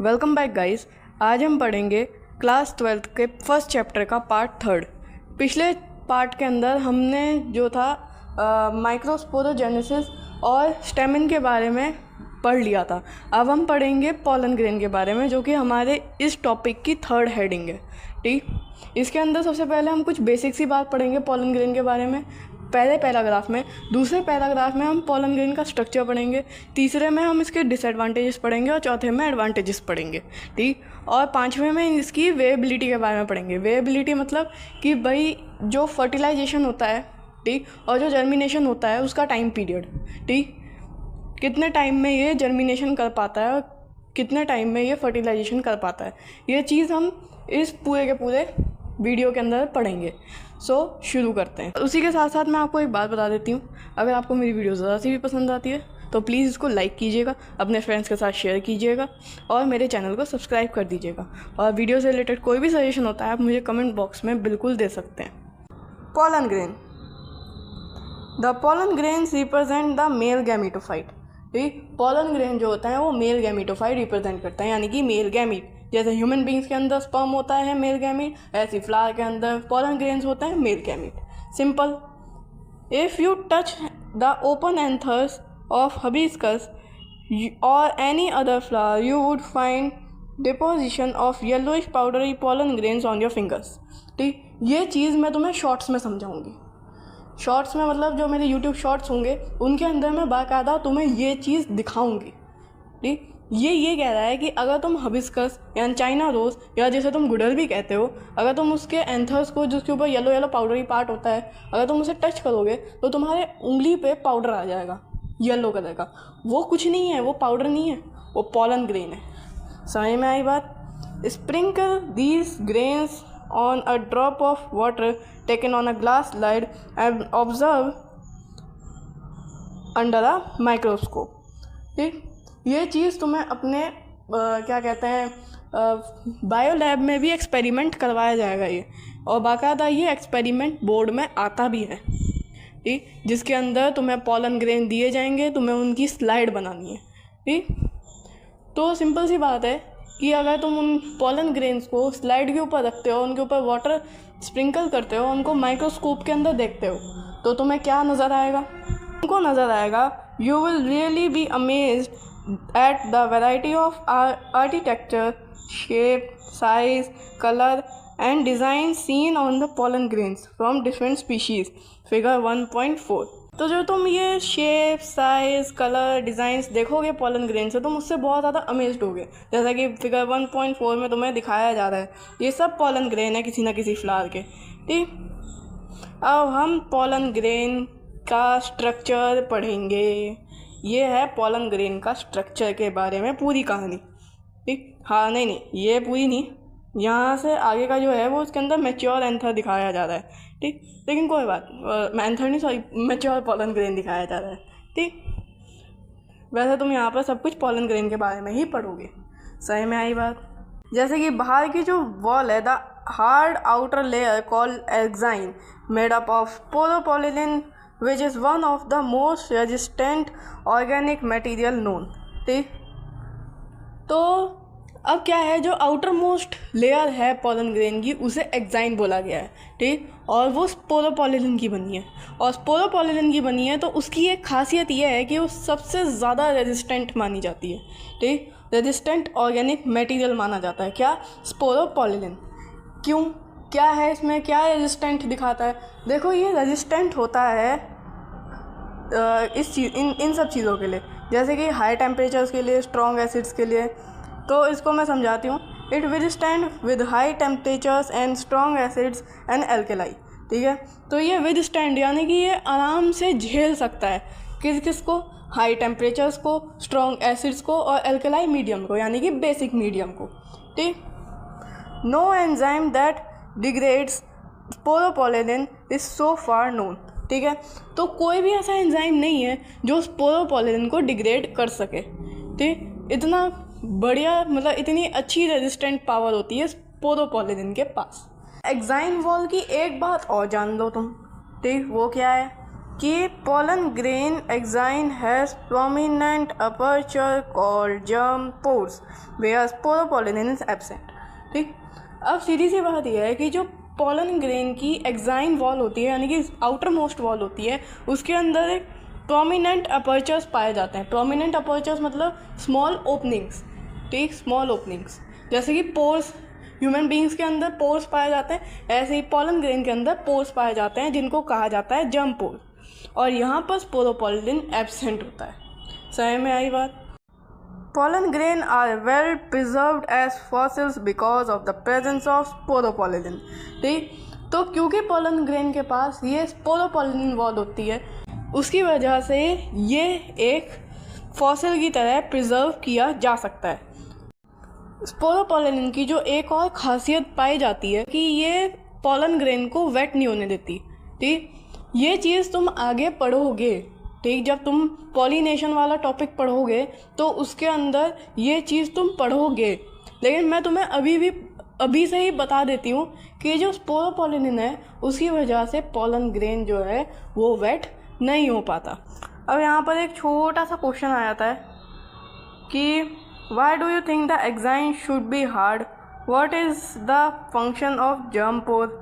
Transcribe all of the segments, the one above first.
Welcome back guys. आज हम पढ़ेंगे क्लास 12th के फर्स्ट चैप्टर का पार्ट 3। पिछले पार्ट के अंदर हमने जो था माइक्रोस्पोरोजेनेसिस और स्टेमिन के बारे में पढ़ लिया था। अब हम पढ़ेंगे पॉलन ग्रेन के बारे में, जो कि हमारे इस टॉपिक की थर्ड हेडिंग है। ठीक, इसके अंदर सबसे पहले हम कुछ बेसिक सी बात पढ़ेंगे पॉलन ग्रेन के बारे में पहले पैराग्राफ में। दूसरे पैराग्राफ में हम पॉलन ग्रेन का स्ट्रक्चर पढ़ेंगे। तीसरे में हम इसके डिसएडवांटेजेस पढ़ेंगे और चौथे में एडवांटेजेस पढ़ेंगे। ठीक, और पांचवें में इसकी वेएबिलिटी के बारे में पढ़ेंगे। वेएबिलिटी मतलब कि भाई जो फर्टिलाइजेशन होता है, ठीक, और जो जर्मिनेशन होता है उसका टाइम पीरियड। ठीक, कितने टाइम में ये जर्मिनेशन कर पाता है और कितने टाइम में ये फर्टिलाइजेशन कर पाता है, ये चीज़ हम इस पूरे के पूरे वीडियो के अंदर पढ़ेंगे। शुरू करते हैं। उसी के साथ साथ मैं आपको एक बात बता देती हूँ, अगर आपको मेरी वीडियो ज़रा सी भी पसंद आती है तो प्लीज़ इसको लाइक कीजिएगा, अपने फ्रेंड्स के साथ शेयर कीजिएगा और मेरे चैनल को सब्सक्राइब कर दीजिएगा। और वीडियो से रिलेटेड कोई भी सजेशन होता है आप मुझे कमेंट बॉक्स में बिल्कुल दे सकते हैं। Pollen grain. The pollen grains represent the male gametophyte. ठीक, पॉलन ग्रेन जो होता है वो मेल गैमीटोफाइट रिप्रेजेंट करता है, यानी कि मेल गैमीट। जैसे ह्यूमन बींग्स के अंदर स्पर्म होता है मेल गैमीट, ऐसी फ्लावर के अंदर पॉलन ग्रेन्स होते हैं male gamete. Simple. If you touch the open anthers of hibiscus और any other flower you would find deposition of yellowish powdery pollen grains on your fingers. ठीक, ये चीज़ मैं तुम्हें शॉर्ट्स में समझाऊंगी। शॉर्ट्स में मतलब जो मेरे यूट्यूब शॉर्ट्स होंगे उनके अंदर मैं बाकायदा तुम्हें ये चीज़ दिखाऊंगी। ठीक, ये कह रहा है कि अगर तुम हबिस्कस या चाइना रोज़ या जैसे तुम गुड़हल भी कहते हो, अगर तुम उसके एंथर्स को जिसके ऊपर येलो येलो पाउडरी पार्ट होता है, अगर तुम उसे टच करोगे तो तुम्हारे उंगली पे पाउडर आ जाएगा येलो कलर का। वो कुछ नहीं है, वो पाउडर नहीं है, वो पॉलन ग्रेन है। समझ में आई बात? Sprinkle these grains on a drop of water taken on a glass slide and observe under a microscope. ठीक, ये चीज़ तुम्हें अपने क्या कहते हैं बायो लैब में भी एक्सपेरिमेंट करवाया जाएगा ये, और बाकायदा ये एक्सपेरिमेंट बोर्ड में आता भी है। ठीक, जिसके अंदर तुम्हें पॉलन ग्रेन दिए जाएंगे, तुम्हें उनकी स्लाइड बनानी है। ठीक, तो सिंपल सी बात है कि अगर तुम उन पॉलन ग्रेन्स को स्लाइड के ऊपर रखते हो, उनके ऊपर वाटर स्प्रिंकल करते हो, उनको माइक्रोस्कोप के अंदर देखते हो, तो तुम्हें क्या नज़र आएगा? उनको नज़र आएगा you will really be amazed at the variety of architecture, shape, size, color and design seen on the pollen grains from different species. Figure 1.4। तो जो तुम ये शेप, साइज, कलर, डिज़ाइंस देखोगे पॉलन ग्रेन से, तुम उससे बहुत ज़्यादा अमेज्ड होगे। जैसा कि फिगर 1.4 में तुम्हें दिखाया जा रहा है, ये सब पॉलन ग्रेन है किसी ना किसी फ्लावर के। ठीक, अब हम पॉलन ग्रेन का स्ट्रक्चर पढ़ेंगे। ये है पॉलन ग्रेन का स्ट्रक्चर के बारे में पूरी कहानी। ठीक, हाँ नहीं ये पूरी नहीं, यहाँ से आगे का जो है वो उसके अंदर मैच्योर एंथर दिखाया जा रहा है। ठीक, लेकिन कोई बात, एंथर नहीं सॉरी, मैच्योर पॉलन ग्रेन दिखाया जा रहा है। ठीक, वैसे तुम यहाँ पर सब कुछ पॉलन ग्रेन के बारे में ही पढ़ोगे। सही में आई बात? जैसे कि बाहर की जो वॉल है, the hard outer layer called exine made up of sporopollenin which is one of the most resistant organic material known। ठीक, तो अब क्या है, जो आउटर मोस्ट लेयर है पॉलन ग्रेन की उसे एक्साइन बोला गया है। ठीक, और वो स्पोरोपोलिन की बनी है, और स्पोरोपोलिन की बनी है तो उसकी एक खासियत ये है कि वो सबसे ज़्यादा रेजिस्टेंट मानी जाती है। ठीक, रेजिस्टेंट ऑर्गेनिक मटेरियल माना जाता है। क्या? स्पोरोपोलिन। क्यों? क्या है इसमें, क्या रेजिस्टेंट दिखाता है? देखो, ये रेजिस्टेंट होता है इस चीज़ इन सब चीज़ों के लिए, जैसे कि हाई टेम्परेचर्स के लिए, स्ट्रॉन्ग एसिड्स के लिए। तो इसको मैं समझाती हूँ। It will stand with high temperatures and strong acids and alkali. ठीक है, तो ये विद स्टैंड यानी कि ये आराम से झेल सकता है किस को? हाई टेम्परेचर्स को, स्ट्रॉन्ग एसिड्स को और एल्केलाई मीडियम को, यानी कि बेसिक मीडियम को। ठीक, no enzyme that degrades sporopollenin is so far known. ठीक है, तो कोई भी ऐसा एंजाइम नहीं है जो स्पोरोपोलिन को डिग्रेड कर सके। ठीक, इतना बढ़िया, मतलब इतनी अच्छी रेजिस्टेंट पावर होती है स्पोरोपोलिन के पास। एक्साइन वॉल की एक बात और जान लो तुम। ठीक, वो क्या है कि pollen grain exine has prominent aperture called germ pores where sporopollen is absent। ठीक, अब सीधी सी बात यह है कि जो pollen grain की exine वॉल होती है यानी कि आउटर मोस्ट वॉल होती है, उसके अंदर एक प्रोमिनेंट अपर्चर्स पाए जाते हैं। प्रोमिनेंट अपर्चर्स मतलब स्मॉल ओपनिंग्स। ठीक, स्मॉल ओपनिंग्स, जैसे कि पोर्स, ह्यूमन बींग्स के अंदर पोर्स पाए जाते हैं, ऐसे ही पॉलन ग्रेन के अंदर पोर्स पाए जाते हैं जिनको कहा जाता है जर्म पोर, और यहाँ पर स्पोरोपोलिन एब्सेंट होता है। समझ में आई बात? Pollen grain are well preserved as fossils because of the presence of sporopollen। ठीक, तो क्योंकि pollen grain के पास ये sporopollen वॉल होती है, उसकी वजह से ये एक फॉसिल की तरह प्रिजर्व किया जा सकता है। स्पोरोपोलिन की जो एक और खासियत पाई जाती है कि ये pollen grain को वेट नहीं होने देती। ठीक, ये चीज़ तुम आगे पढ़ोगे। ठीक, जब तुम पॉलिनेशन वाला टॉपिक पढ़ोगे तो उसके अंदर ये चीज़ तुम पढ़ोगे, लेकिन मैं तुम्हें अभी से ही बता देती हूँ कि जो स्पोरोपोलिन है उसकी वजह से पॉलन ग्रेन जो है वो वेट नहीं हो पाता। अब यहाँ पर एक छोटा सा क्वेश्चन आ जाता है कि why do you think the exine should be hard, what is the function of germ pore,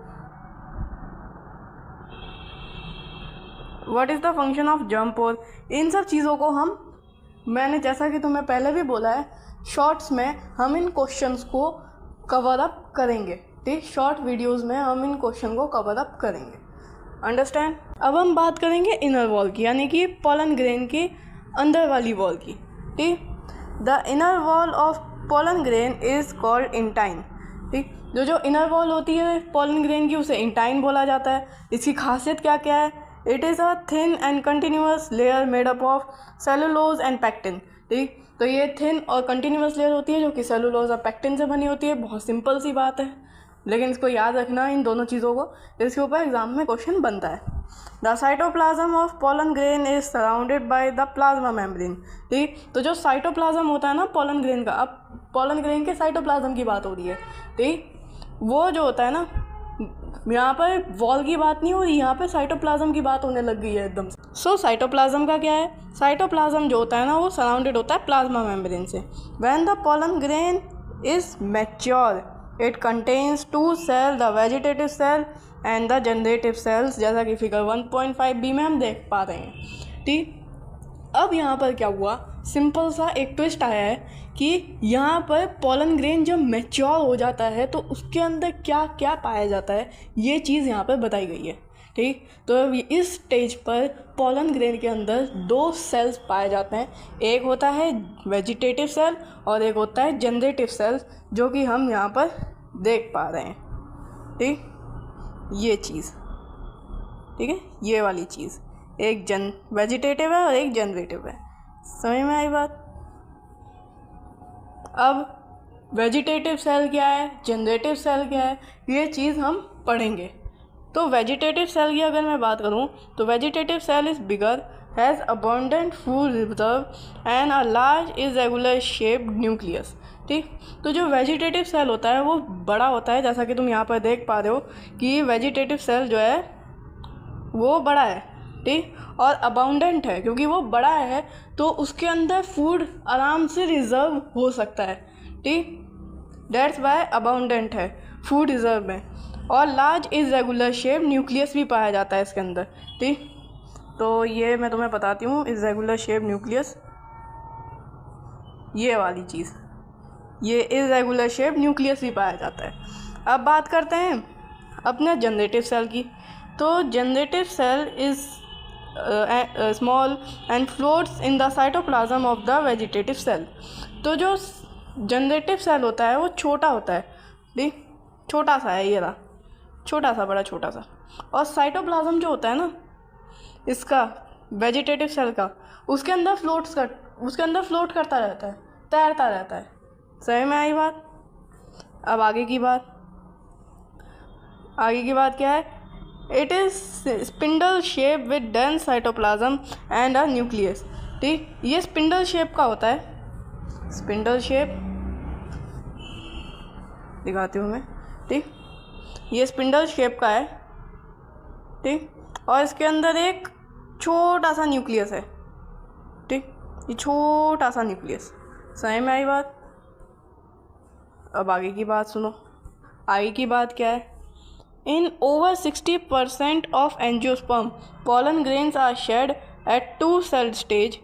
what is the function of germ pore. इन सब चीज़ों को मैंने जैसा कि तुम्हें पहले भी बोला है, शॉर्ट्स में हम इन क्वेश्चंस को कवर अप करेंगे। ठीक, शॉर्ट वीडियोस में हम इन क्वेश्चन को कवर अप करेंगे। अंडरस्टैंड? अब हम बात करेंगे इनर वॉल की, यानी कि पॉलन ग्रेन की अंदर वाली वॉल की। ठीक, the inner wall of pollen grain is called intine. ठीक, जो इनर वॉल होती है पॉलन ग्रेन की उसे इंटाइन बोला जाता है। इसकी खासियत क्या क्या है? It is a thin and continuous layer made up of cellulose and pectin. ठीक, तो ये थिन और कंटिन्यूस लेयर होती है जो कि सेलुलोज और पैक्टिन से बनी होती है। बहुत सिंपल सी बात है, लेकिन इसको याद रखना इन दोनों चीज़ों को, इसके ऊपर एग्जाम में क्वेश्चन बनता है। The cytoplasm of pollen grain is surrounded by the plasma membrane. ठीक, तो जो साइटोप्लाज्म होता है ना पॉलन ग्रेन का, अब पॉलन ग्रेन के साइटोप्लाज्म की बात हो रही है। ठीक, वो जो होता है ना, यहाँ पर वॉल की बात नहीं हो रही, यहाँ पर साइटोप्लाज्म की बात होने लग गई है एकदम से। सो साइटोप्लाज्म का क्या है? साइटोप्लाज्म जो होता है ना वो सराउंडेड होता है प्लाज्मा मेम्ब्रेन से। When the pollen grain is mature it contains two cell, the vegetative cell and the generative cells, जैसा कि फिगर 1.5b में हम देख पा रहे हैं। ठीक, अब यहाँ पर क्या हुआ, सिंपल सा एक ट्विस्ट आया है कि यहाँ पर पॉलन ग्रेन जब मैच्योर हो जाता है तो उसके अंदर क्या क्या पाया जाता है, ये चीज़ यहाँ पर बताई गई है। ठीक, तो इस स्टेज पर पॉलन ग्रेन के अंदर दो सेल्स पाए जाते हैं, एक होता है वेजिटेटिव सेल और एक होता है जनरेटिव सेल, जो कि हम यहाँ पर देख पा रहे हैं। ठीक, ये चीज़, ठीक है, ये वाली चीज़, एक वेजिटेटिव है और एक जनरेटिव है। समझ में आई बात? अब वेजिटेटिव सेल क्या है, जनरेटिव सेल क्या है, ये चीज़ हम पढ़ेंगे। तो वेजिटेटिव सेल की अगर मैं बात करूँ तो vegetative cell is bigger, has abundant food reserve and a large irregular shaped nucleus. ठीक, तो जो वेजिटेटिव सेल होता है वो बड़ा होता है, जैसा कि तुम यहाँ पर देख पा रहे हो कि वेजिटेटिव सेल जो है वो बड़ा है। ठीक, और अबाउंडेंट है, क्योंकि वो बड़ा है तो उसके अंदर फूड आराम से रिजर्व हो सकता है। ठीक, दैट्स वाई अबाउंडेंट है फूड रिजर्व में। और लार्ज इरेगुलर शेप न्यूक्लियस भी पाया जाता है इसके अंदर। ठीक, तो ये मैं तुम्हें बताती हूँ, इरेगुलर शेप न्यूक्लियस, ये वाली चीज़, ये इरेगुलर शेप न्यूक्लियस भी पाया जाता है। अब बात करते हैं अपने जनरेटिव सेल की। तो generative cell is small and floats in the cytoplasm of the vegetative cell. तो जो जनरेटिव सेल होता है वो छोटा होता है। ठीक, छोटा सा है, ये रहा, छोटा सा, बड़ा छोटा सा। और साइटोप्लाज्म जो होता है ना इसका, वेजिटेटिव सेल का, उसके अंदर फ्लोट करता रहता है, तैरता रहता है। सही में आई बात? अब आगे की बात क्या है? It is spindle shape with dense cytoplasm and a nucleus. ठीक, ये स्पिंडल शेप का होता है, स्पिंडल शेप दिखाती हूँ मैं। ठीक, ये स्पिंडल शेप का है। ठीक, और इसके अंदर एक छोटा सा न्यूक्लियस है, ठीक, ये छोटा सा न्यूक्लियस। समझ में आई बात? अब आगे की बात सुनो। आगे की बात क्या है? इन over 60% of angiosperm pollen grains are shed at 2-celled stage.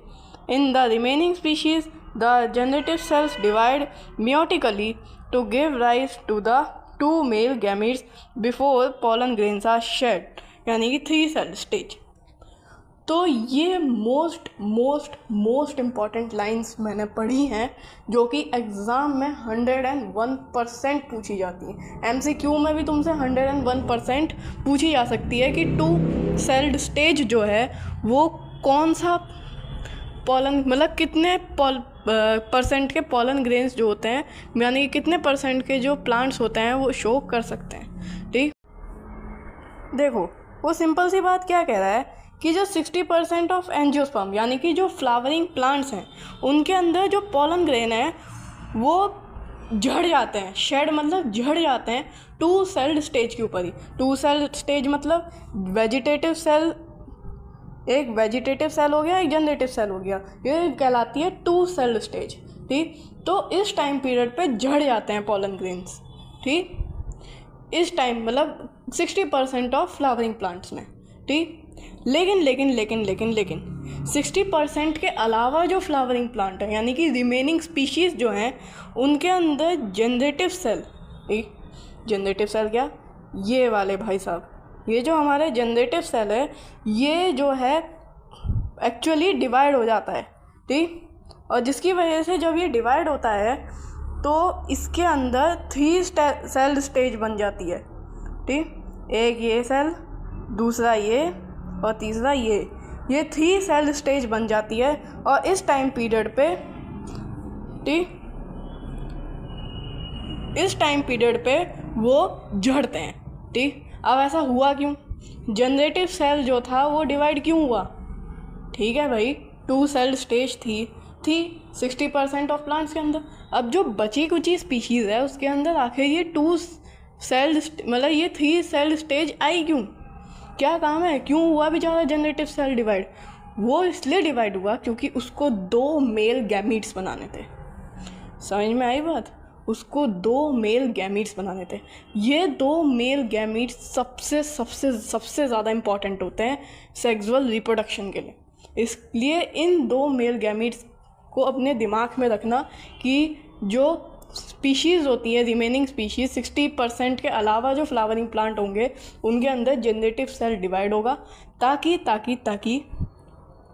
In the remaining species, the generative cells divide meiotically to give rise to the 2 male gametes before pollen grains are shed, यानी कि 3-celled stage। तो ये most important lines मैंने पढ़ी हैं जो कि exam में 101% पूछी जाती हैं। MCQ में भी तुमसे 101% पूछी जा सकती है कि 2-celled स्टेज जो है वो कौन सा पॉलन, मतलब कितने परसेंट के पॉलन ग्रेन्स जो होते हैं, यानी कि कितने परसेंट के जो प्लांट्स होते हैं वो शो कर सकते हैं। ठीक, देखो वो सिंपल सी बात क्या कह रहा है कि जो 60% ऑफ एंजियोस्पर्म यानी कि जो फ्लावरिंग प्लांट्स हैं उनके अंदर जो पॉलन ग्रेन है वो झड़ जाते हैं। शेड मतलब झड़ जाते हैं 2-celled स्टेज के ऊपर ही। 2-celled स्टेज मतलब वेजिटेटिव सेल, एक वेजिटेटिव सेल हो गया, एक जनरेटिव सेल हो गया, ये कहलाती है 2-celled स्टेज। ठीक, तो इस टाइम पीरियड पे झड़ जाते हैं पॉलन ग्रेन्स। ठीक, इस टाइम मतलब 60% ऑफ फ्लावरिंग प्लांट्स में। ठीक, लेकिन 60% के अलावा जो फ्लावरिंग प्लांट है यानी कि रिमेनिंग स्पीशीज़ जो हैं उनके अंदर जनरेटिव सेल, ठीक, जनरेटिव सेल क्या, ये वाले भाई साहब, ये जो हमारे जनरेटिव सेल है ये जो है एक्चुअली डिवाइड हो जाता है। ठीक, और जिसकी वजह से जब ये डिवाइड होता है तो इसके अंदर 3-celled स्टेज बन जाती है। ठीक, एक ये सेल, दूसरा ये और तीसरा ये 3-celled स्टेज बन जाती है। और इस टाइम पीरियड पे, ठीक, इस टाइम पीरियड पे वो झड़ते हैं। ठीक, अब ऐसा हुआ क्यों? जनरेटिव सेल जो था वो डिवाइड क्यों हुआ? ठीक है भाई, 2-celled स्टेज थी 60% ऑफ प्लांट्स के अंदर। अब जो बची कुची स्पीशीज़ है उसके अंदर आखिर ये 2-celled मतलब ये 3-celled स्टेज आई क्यों? क्या काम है, क्यों हुआ बेचारा जनरेटिव सेल डिवाइड? वो इसलिए डिवाइड हुआ क्योंकि उसको 2 मेल गैमीट्स बनाने थे। समझ में आई बात? उसको 2 मेल गैमीट्स बनाने थे। ये 2 मेल गैमीट्स सबसे ज़्यादा इम्पॉर्टेंट होते हैं सेक्सुअल रिप्रोडक्शन के लिए। इसलिए इन 2 मेल गैमीट्स को अपने दिमाग में रखना कि जो स्पीशीज़ होती है, रिमेनिंग स्पीशीज़ 60% के अलावा जो फ्लावरिंग प्लांट होंगे उनके अंदर जनरेटिव सेल डिवाइड होगा ताकि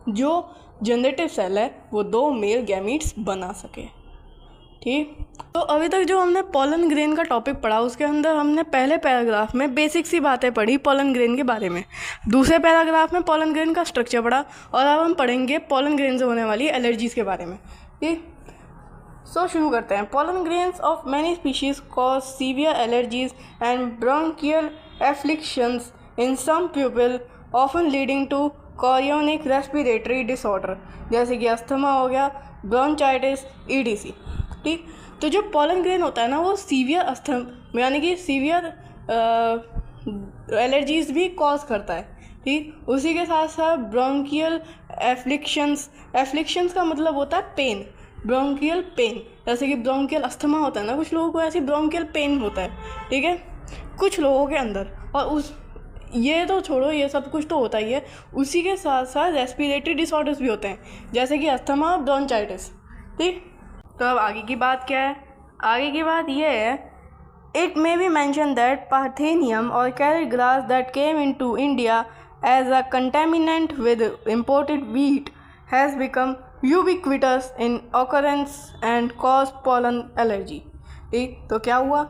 जो जनरेटिव सेल है वो 2 मेल गैमीट्स बना सके। ठीक, तो अभी तक जो हमने पॉलन ग्रेन का टॉपिक पढ़ा उसके अंदर हमने पहले पैराग्राफ में बेसिक सी बातें पढ़ी पॉलन ग्रेन के बारे में, दूसरे पैराग्राफ में पॉलन ग्रेन का स्ट्रक्चर पढ़ा और अब हम पढ़ेंगे पॉलन ग्रेन से होने वाली एलर्जीज़ के बारे में। ठीक, सो शुरू करते हैं। Pollen grains of many species cause severe allergies and bronchial afflictions in some people often leading to chronic respiratory disorder, जैसे कि अस्थमा हो गया, ब्रोंचाइटिस, EDC। ठीक, तो जो पॉलन ग्रेन होता है ना वो सीवियर अस्थमा यानी कि सीवियर एलर्जीज़ भी कॉज करता है। ठीक, उसी के साथ साथ ब्रोंकियल एफ्लिक्शंस का मतलब होता है पेन, ब्रोंकियल पेन, जैसे कि ब्रोंकियल अस्थमा होता है ना, कुछ लोगों को ऐसी ब्रोंकियल पेन होता है। ठीक है, कुछ लोगों के अंदर, और ये तो छोड़ो, ये सब कुछ तो होता ही है, उसी के साथ साथ रेस्पिरेटरी डिसऑर्डर्स भी होते हैं जैसे कि अस्थमा, ब्रोंचाइटिस। ठीक, तो अब आगे की बात क्या है? आगे की बात ये है, it may be mention that parthenium और carrot grass that came into India as a contaminant with imported wheat has become ubiquitous in occurrence and cause pollen allergy। ठीक, तो क्या हुआ,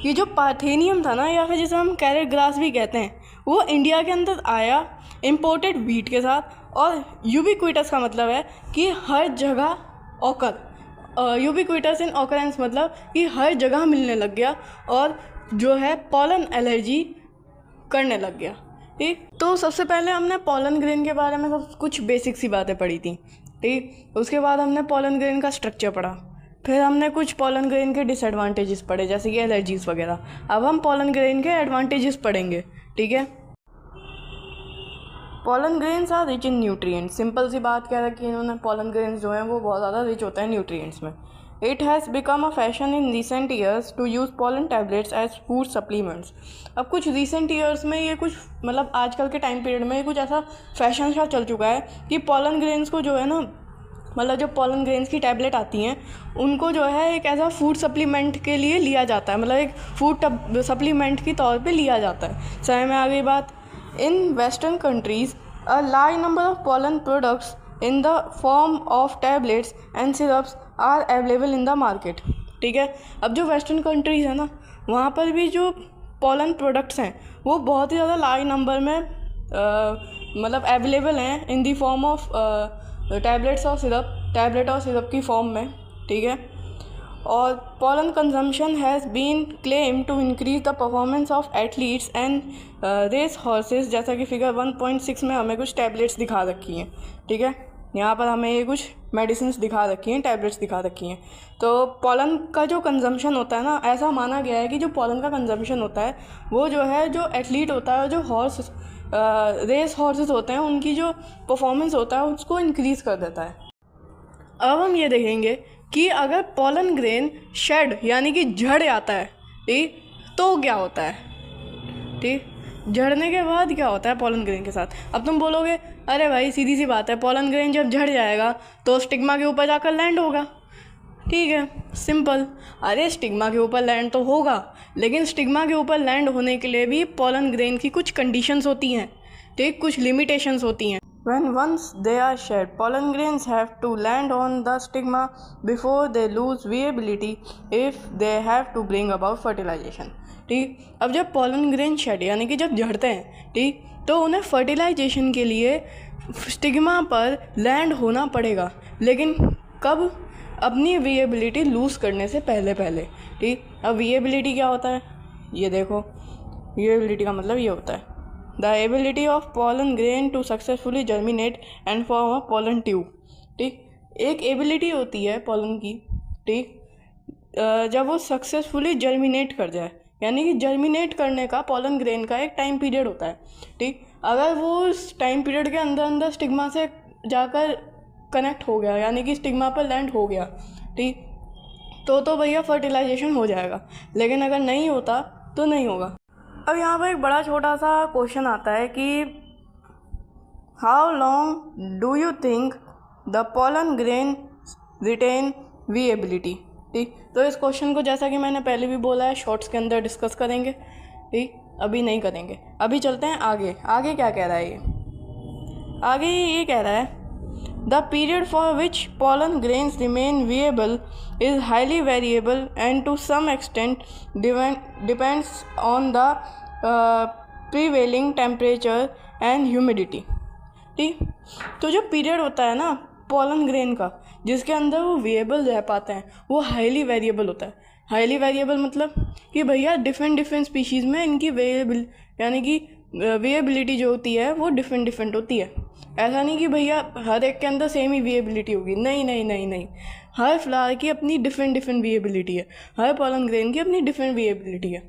ये जो पार्थेनियम था ना, या फिर जिसे हम कैरेट ग्रास भी कहते हैं, वो इंडिया के अंदर आया इम्पोर्टेड व्हीट के साथ। और यूबिक्विटस का मतलब है कि हर जगह ऑकर, यूबिक्विटस इन ऑकरेंस मतलब कि हर जगह मिलने लग गया और जो है पॉलन एलर्जी करने लग गया। ठीक, तो सबसे पहले हमने पॉलन ग्रेन के बारे में सब कुछ बेसिक सी बातें पढ़ी थी। ठीक, उसके बाद हमने पॉलन ग्रेन का स्ट्रक्चर पढ़ा, फिर हमने कुछ पॉलन ग्रेन के डिसएडवांटेजेस पढ़े जैसे कि एलर्जीज़ वगैरह। अब हम पॉलन ग्रेन के एडवांटेजेस पढ़ेंगे। ठीक है, pollen grains are rich in nutrients. Simple सी बात कह रखी है इन्होंने, pollen grains जो हैं वो बहुत ज़्यादा रिच होते हैं न्यूट्रिएंट्स में. It has become a fashion in recent years to use pollen tablets as food supplements. अब कुछ recent years में ये कुछ मतलब आजकल के टाइम पीरियड में ये कुछ ऐसा फैशन सा चल चुका है कि pollen grains को जो है ना, मतलब जो pollen grains की टैबलेट आती हैं उनको जो है एक ऐसा फूड सप्लीमेंट के लिए लिया जाता है, मतलब एक फूड सप्लीमेंट के तौर पे लिया जाता है. समझ में आ गई बात. In western countries a large number of pollen products in the form of tablets and syrups are available in the market. ठीक है. अब जो वेस्टर्न कंट्रीज़ है ना, वहाँ पर भी जो pollen प्रोडक्ट्स हैं वो बहुत ही ज़्यादा लार्ज नंबर में मतलब अवेलेबल हैं इन द फॉर्म ऑफ टैबलेट्स और सिरप, टैबलेट और सिरप की फॉर्म में. ठीक है. और pollen consumption has been claimed to increase the performance of athletes and race horses. जैसा कि फिगर 1.6 में हमें कुछ टैबलेट्स दिखा रखी हैं. ठीक है. यहाँ पर हमें ये कुछ मेडिसिन्स दिखा रखी हैं, टैबलेट्स दिखा रखी हैं. तो पॉलन का जो कंजम्पशन होता है ना, ऐसा माना गया है कि जो पॉलन का कंजम्पशन होता है वो जो है जो एथलीट होता है, जो हॉर्स रेस हॉर्सेस होते हैं, उनकी जो परफॉर्मेंस होता है उसको इंक्रीज़ कर देता है. अब हम ये देखेंगे कि अगर पॉलन ग्रेन शेड यानी कि झड़ जाता है, ठीक, तो क्या होता है. ठीक. झड़ने के बाद क्या होता है पॉलन ग्रेन के साथ. अब तुम बोलोगे अरे भाई सीधी सी बात है, पॉलन ग्रेन जब झड़ जाएगा तो स्टिग्मा के ऊपर जाकर लैंड होगा. ठीक है, सिंपल. अरे स्टिग्मा के ऊपर लैंड तो होगा, लेकिन स्टिग्मा के ऊपर लैंड होने के लिए भी पॉलन ग्रेन की कुछ कंडीशंस होती हैं. ठीक, कुछ लिमिटेशंस होती हैं. When once they are shed, pollen grains have to land on the stigma before they lose viability if they have to bring about fertilization. ठीक. अब जब pollen grain shed यानी कि जब झड़ते हैं, ठीक, तो उन्हें फर्टिलाइजेशन के लिए स्टिग्मा पर लैंड होना पड़ेगा. लेकिन कब? अपनी विएबिलिटी लूज़ करने से पहले पहले. ठीक. अब विएबिलिटी क्या होता है ये देखो. विएबिलिटी का मतलब ये होता है the ability of pollen grain to successfully germinate and form a pollen tube. ठीक. एक एबिलिटी होती है pollen की, ठीक, जब वो सक्सेसफुली जर्मिनेट कर जाए, यानी कि जर्मिनेट करने का pollen grain का एक टाइम पीरियड होता है. ठीक. अगर वो उस टाइम पीरियड के अंदर अंदर स्टिग्मा से जाकर कनेक्ट हो गया, यानी कि स्टिग्मा पर लैंड हो गया, ठीक, तो भैया फर्टिलाइजेशन हो जाएगा. लेकिन अगर नहीं होता तो नहीं होगा. अब यहाँ पर एक बड़ा छोटा सा क्वेश्चन आता है कि how long do you think the pollen grain retain viability. ठीक. तो इस क्वेश्चन को जैसा कि मैंने पहले भी बोला है शॉर्ट्स के अंदर डिस्कस करेंगे. ठीक. अभी नहीं करेंगे. अभी चलते हैं आगे. आगे क्या कह रहा है ये? आगे ये कह रहा है the period for which pollen grains remain viable is highly variable and to some extent depends on the prevailing temperature and humidity. ठीक. तो जो पीरियड होता है ना pollen grain का जिसके अंदर वो वेरिएबल रह पाते हैं वो हाईली वेरिएबल होता है. हाईली वेरिएबल मतलब कि भैया डिफरेंट स्पीशीज़ में इनकी वेरिएबल यानी कि वेरिएबिलिटी जो होती है वो डिफरेंट होती है. ऐसा नहीं कि भैया हर एक के अंदर सेम ही वेरिएबिलिटी होगी. नहीं. हर फ्लावर की अपनी डिफरेंट वेरिएबिलिटी है. हर pollen ग्रेन की अपनी डिफरेंट वेरिएबिलिटी है.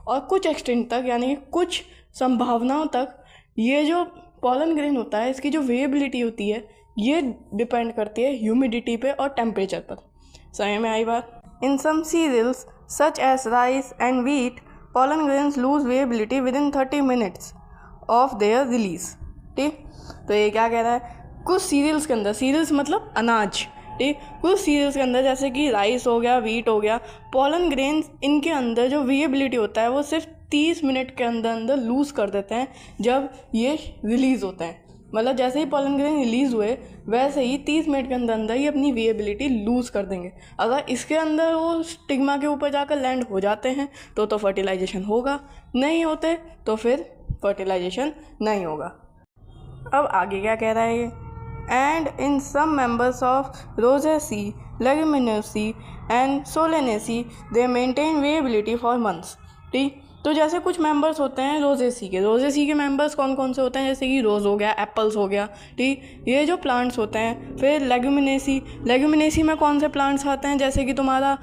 और कुछ एक्सटेंट तक यानी कि कुछ संभावनाओं तक ये जो pollen ग्रेन होता है इसकी जो वेरिएबिलिटी होती है ये डिपेंड करती है ह्यूमिडिटी पे और टेम्परेचर पर. समझ में आई बात. In some cereals such as rice and wheat pollen grains lose viability within 30 minutes of their release. ठीक. तो ये क्या कह रहा है? कुछ सीरियल्स के अंदर, सीरियल्स मतलब अनाज, ठीक, कुछ सीरियल्स के अंदर जैसे कि राइस हो गया, व्हीट हो गया, pollen grains इनके अंदर जो विएबिलिटी होता है वो सिर्फ 30 मिनट के अंदर लूज़ कर देते हैं जब ये रिलीज़ होते हैं. मतलब जैसे ही pollen grain रिलीज़ हुए वैसे ही 30 मिनट के अंदर ही अपनी विएबिलिटी लूज़ कर देंगे. अगर इसके अंदर वो स्टिग्मा के ऊपर जाकर लैंड हो जाते हैं तो फर्टिलाइजेशन होगा, नहीं होते तो फिर फर्टिलाइजेशन नहीं होगा. अब आगे क्या कह रहा है ये? And in some members of Rosaceae, Leguminosae and Solanaceae they maintain viability for months. ठीक. तो जैसे कुछ मेंबर्स होते हैं रोजेसी के मेंबर्स कौन से होते हैं? जैसे कि रोज़ हो गया, एप्पल्स हो गया, ठीक, ये जो प्लांट्स होते हैं. फिर लेगुमिनेसी में कौन से प्लांट्स आते हैं? जैसे कि तुम्हारा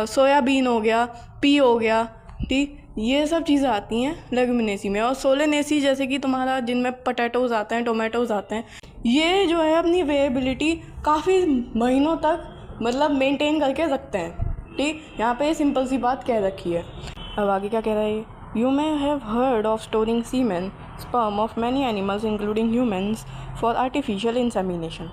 सोयाबीन हो गया, पी हो गया, ठीक, ये सब चीज़ें आती हैं लेगुमिनेसी में। और सोलेनेसी जैसे कि तुम्हारा जिनमें पोटैटोज़ आते हैं, टोमेटोज़ आते हैं, ये जो है अपनी वेएबिलिटी काफ़ी महीनों तक मतलब मेंटेन करके रखते हैं। ठीक, यहाँ पे सिंपल सी बात कह रखी है। अब आगे क्या कह रहा है ये, you may have heard of storing semen sperm of many animals including humans for artificial insemination.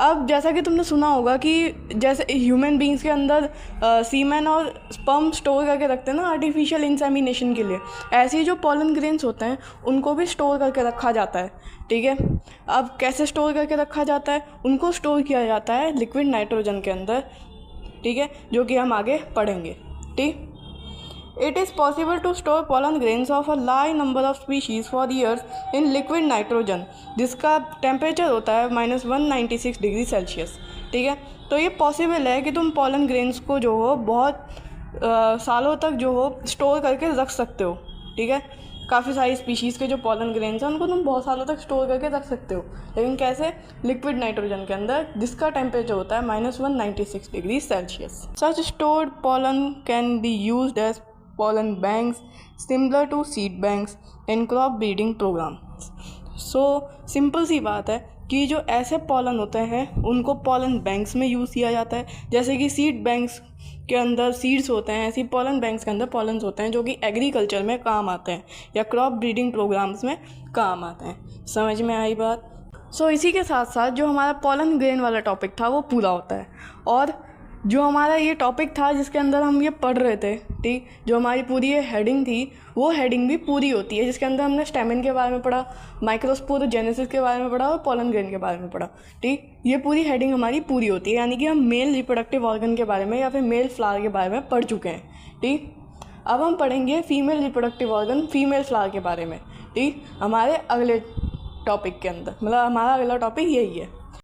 अब जैसा कि तुमने सुना होगा कि जैसे ह्यूमन बींग्स के अंदर सीमेन और स्पर्म स्टोर करके रखते हैं ना आर्टिफिशियल इंसेमिनेशन के लिए, ऐसे ही जो पॉलन ग्रेन्स होते हैं उनको भी स्टोर करके रखा जाता है। ठीक है, अब कैसे स्टोर करके रखा जाता है, उनको स्टोर किया जाता है लिक्विड नाइट्रोजन के अंदर। ठीक है, जो कि हम आगे पढ़ेंगे। ठीक, It is possible to store pollen grains of a large number of species for years in liquid nitrogen, जिसका टेम्परेचर होता है -196 डिग्री सेल्सियस। ठीक है, तो ये पॉसिबल है कि तुम पॉलन ग्रेन्स को जो हो बहुत सालों तक जो हो स्टोर करके रख सकते हो। ठीक है, काफ़ी सारी स्पीशीज़ के जो पॉलन ग्रेन्स हैं उनको तुम बहुत सालों तक स्टोर करके रख सकते हो, लेकिन कैसे, लिक्विड नाइट्रोजन के अंदर जिसका टेम्परेचर होता है -196 degree Celsius. Such stored pollen can be used as pollen banks similar to seed banks in crop breeding program। So simple सी बात है कि जो ऐसे पॉलन होते हैं उनको पॉलन बैंक्स में यूज़ किया जाता है। जैसे कि सीड बैंक्स के अंदर सीड्स होते हैं, ऐसी पॉलन बैंक्स के अंदर पॉलन्स होते हैं जो कि एग्रीकल्चर में काम आते हैं या क्रॉप ब्रीडिंग प्रोग्राम्स में काम आते हैं। समझ में आई बात? सो इसी के साथ साथ जो हमारा पॉलन ग्रेन वाला टॉपिक था वो पूरा होता है। और जो हमारा ये टॉपिक था जिसके अंदर हम ये पढ़ रहे थे, ठीक, जो हमारी पूरी ये हेडिंग थी वो हेडिंग भी पूरी होती है, जिसके अंदर हमने स्टेमेन के बारे में पढ़ा, माइक्रोस्पोर जेनेसिस के बारे में पढ़ा और पॉलन ग्रेन के बारे में पढ़ा। ठीक, ये पूरी हेडिंग हमारी पूरी होती है, यानी कि हम मेल रिप्रोडक्टिव ऑर्गन के बारे में या फिर मेल फ्लावर के बारे में पढ़ चुके हैं। ठीक, अब हम पढ़ेंगे female reproductive organ, female flower के बारे में। ठीक, हमारे अगले टॉपिक के अंदर, मतलब हमारा अगला टॉपिक यही है।